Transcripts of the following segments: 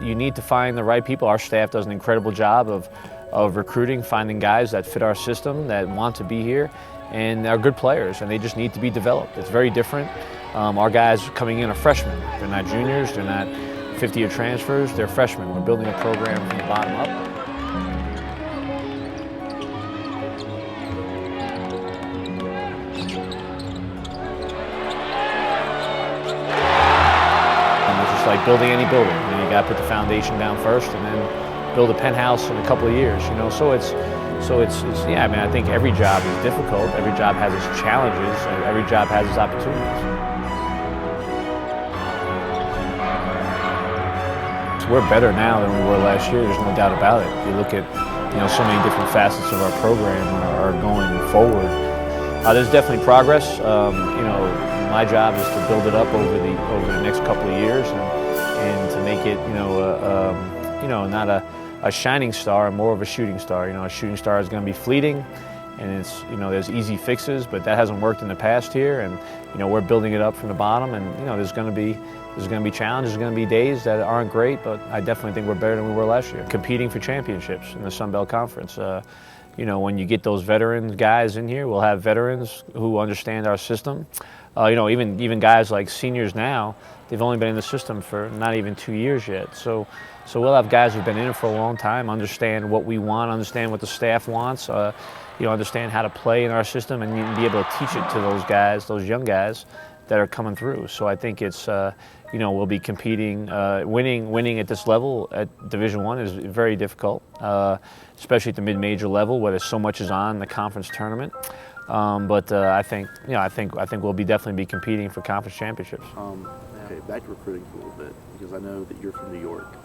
you need to find the right people. Our staff does an incredible job of recruiting, finding guys that fit our system, that want to be here, and are good players, and they just need to be developed. It's very different. Our guys coming in are freshmen. They're not juniors, they're not fifth-year transfers, they're freshmen. We're building a program from the bottom up. It's just like building any building. You got to put the foundation down first, and then build a penthouse in a couple of years. So it's yeah. I mean, I think every job is difficult. Every job has its challenges, and every job has its opportunities. We're better now than we were last year. There's no doubt about it. You look at, so many different facets of our program are going forward. There's definitely progress. My job is to build it up over the next couple of years and to make it, not a shining star, more of a shooting star. A shooting star is going to be fleeting, and it's, there's easy fixes, but that hasn't worked in the past here. And we're building it up from the bottom, and there's going to be challenges, there's going to be days that aren't great, but I definitely think we're better than we were last year. Competing for championships in the Sun Belt Conference. When you get those veteran guys in here, we'll have veterans who understand our system. Even guys like seniors now, they've only been in the system for not even 2 years yet. So we'll have guys who've been in it for a long time, understand what we want, understand what the staff wants, understand how to play in our system, and be able to teach it to those guys, those young guys that are coming through. So I think it's, we'll be competing, winning at this level at Division I is very difficult, especially at the mid-major level where there's so much is on the conference tournament. But I think we'll definitely be competing for conference championships. Okay, back to recruiting for a little bit, because I know that you're from New York,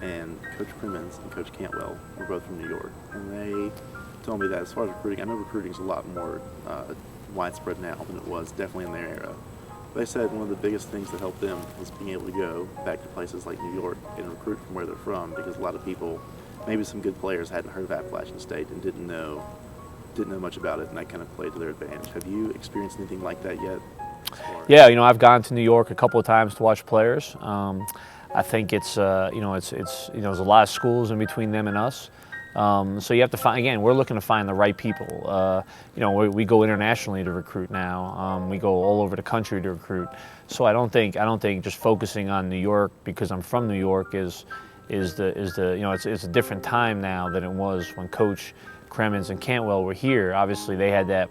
and Coach Crimmins and Coach Cantwell were both from New York, and they told me that as far as recruiting, I know recruiting is a lot more widespread now than it was definitely in their era. They said one of the biggest things that helped them was being able to go back to places like New York and recruit from where they're from, because a lot of people, maybe some good players, hadn't heard of Appalachian State and didn't know much about it, and that kind of played to their advantage. Have you experienced anything like that yet? Yeah, I've gone to New York a couple of times to watch players. I think it's there's a lot of schools in between them and us. So you have to find, again, we're looking to find the right people. We go internationally to recruit now. We go all over the country to recruit. So I don't think just focusing on New York because I'm from New York is it's a different time now than it was when Coach Crimmins and Cantwell were here. Obviously they had that,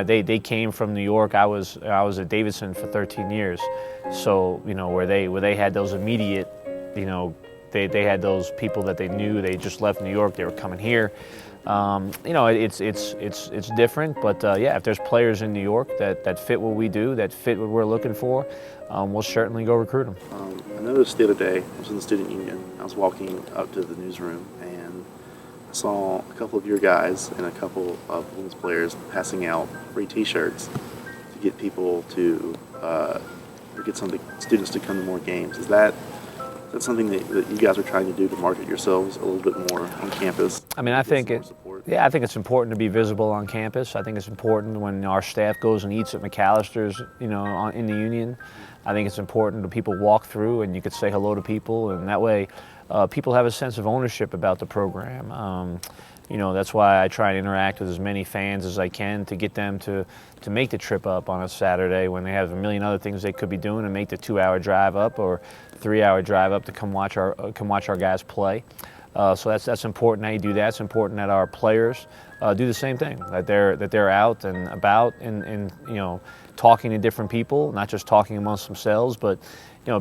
they came from New York. I was at Davidson for 13 years. So, where they had those immediate, they had those people that they knew. They just left New York. They were coming here. It's different. But yeah, if there's players in New York that fit what we do, that fit what we're looking for, we'll certainly go recruit them. I noticed the other day I was in the student union. I was walking up to the newsroom and I saw a couple of your guys and a couple of women's players passing out free T-shirts to get people to get some of the students to come to more games. Is that something that you guys are trying to do to market yourselves a little bit more on campus? I mean, I think it's important to be visible on campus. I think it's important when our staff goes and eats at McAllister's, in the union. I think it's important that people walk through and you could say hello to people, and that way people have a sense of ownership about the program. That's why I try to interact with as many fans as I can to get them to make the trip up on a Saturday when they have a million other things they could be doing, and make the 2-hour drive up or 3-hour drive up to come watch our guys play. So that's important how you do that. It's important that our players do the same thing, that they're out and about and talking to different people, not just talking amongst themselves, but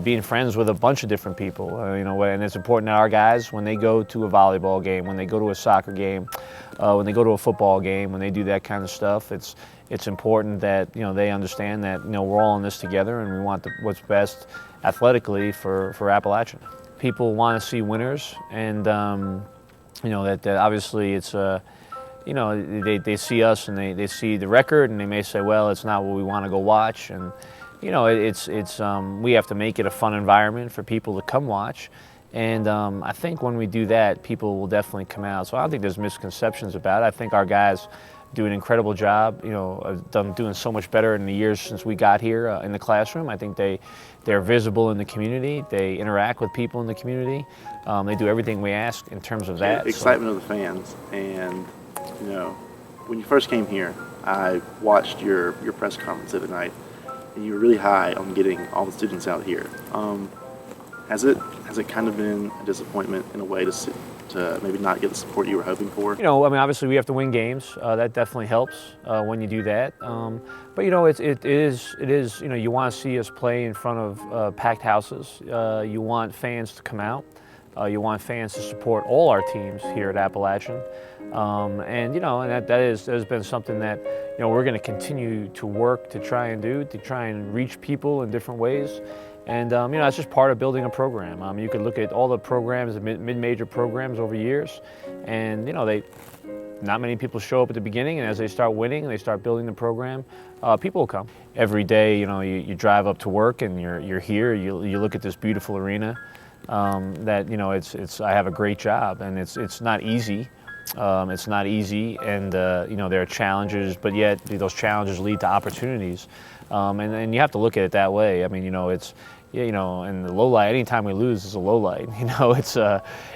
being friends with a bunch of different people. And it's important that our guys, when they go to a volleyball game, when they go to a soccer game, when they go to a football game, when they do that kind of stuff, it's important that they understand that we're all in this together and we want what's best athletically for Appalachian. People want to see winners, and that obviously it's they see us and they see the record and they may say, well, it's not what we want to go watch, and we have to make it a fun environment for people to come watch. And I think when we do that, people will definitely come out. So I don't think there's misconceptions about it. I think our guys do an incredible job. Doing so much better in the years since we got here in the classroom. I think they're visible in the community. They interact with people in the community. They do everything we ask in terms of that. Excitement of the fans. And when you first came here, I watched your press conference the other night, and you were really high on getting all the students out here. Has it kind of been a disappointment in a way to maybe not get the support you were hoping for? Obviously we have to win games. That definitely helps when you do that. But it is. You want to see us play in front of packed houses. You want fans to come out. You want fans to support all our teams here at Appalachian. And that has been something that we're going to continue to work to try and reach people in different ways. And that's just part of building a program. You could look at all the programs, mid-major programs over years, and not many people show up at the beginning, and as they start winning and they start building the program, people will come. Every day, you drive up to work and you're here. You look at this beautiful arena. I have a great job, and it's not easy. It's not easy, and there are challenges, but yet those challenges lead to opportunities, and you have to look at it that way. I mean, and the low light. Anytime we lose is a low light.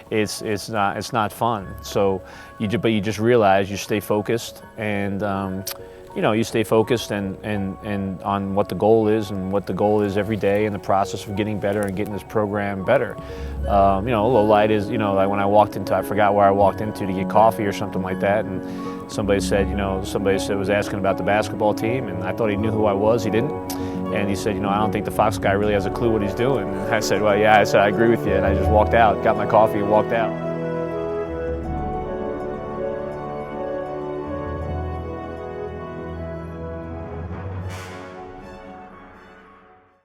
It's not fun. So you just realize you stay focused, and you stay focused and on what the goal is and what the goal is every day in the process of getting better and getting this program better. Low light is, like when I walked into, I forgot where I walked into to get coffee or something like that, and somebody said was asking about the basketball team, and I thought he knew who I was. He didn't. And he said, I don't think the Fox guy really has a clue what he's doing. And I said, well, yeah, I agree with you. And I just walked out, got my coffee and walked out.